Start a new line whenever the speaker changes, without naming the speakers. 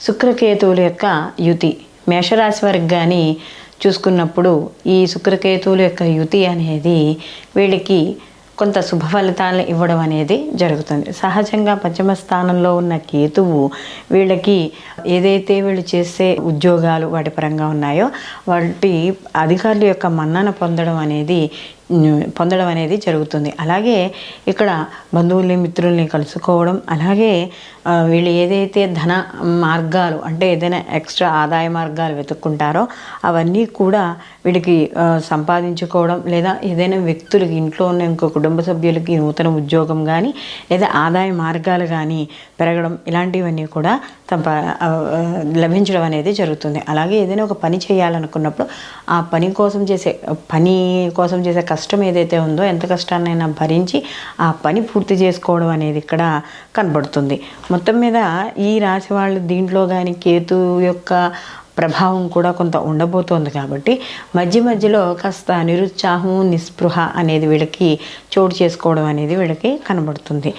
శుక్రకేతువుల యొక్క యుతి మేషరాశి వారికి కానీ చూసుకున్నప్పుడు ఈ శుక్రకేతువుల యొక్క యుతి అనేది వీళ్ళకి కొంత శుభ ఫలితాలను ఇవ్వడం అనేది జరుగుతుంది. సహజంగా పంచమ స్థానంలో ఉన్న కేతువు వీళ్ళకి ఏదైతే వీళ్ళు చేసే ఉద్యోగాలు వాటి పరంగా ఉన్నాయో వాటి అధికారుల యొక్క మన్నన పొందడం అనేది జరుగుతుంది. అలాగే ఇక్కడ బంధువుల్ని మిత్రుల్ని కలుసుకోవడం, అలాగే వీళ్ళు ఏదైతే ధన మార్గాలు అంటే ఏదైనా ఎక్స్ట్రా ఆదాయ మార్గాలు వెతుక్కుంటారో అవన్నీ కూడా వీడికి సంపాదించుకోవడం, లేదా ఏదైనా వ్యక్తులకి ఇంట్లో ఉన్న ఇంకో కుటుంబ సభ్యులకి నూతన ఉద్యోగం కానీ లేదా ఆదాయ మార్గాలు కానీ పెరగడం, ఇలాంటివన్నీ కూడా లభించడం అనేది జరుగుతుంది. అలాగే ఏదైనా ఒక పని చేయాలనుకున్నప్పుడు ఆ పని కోసం చేసే కష్టం ఏదైతే ఉందో ఎంత కష్టాన్నైనా భరించి ఆ పని పూర్తి చేసుకోవడం అనేది ఇక్కడ కనబడుతుంది. మొత్తం మీద ఈ రాశి వాళ్ళు దీంట్లో కానీ కేతు యొక్క ప్రభావం కూడా కొంత ఉండబోతోంది కాబట్టి మధ్యలో కాస్త నిరుత్సాహం, నిస్పృహ అనేది వీళ్ళకి చోటు చేసుకోవడం అనేది వీళ్ళకి కనబడుతుంది.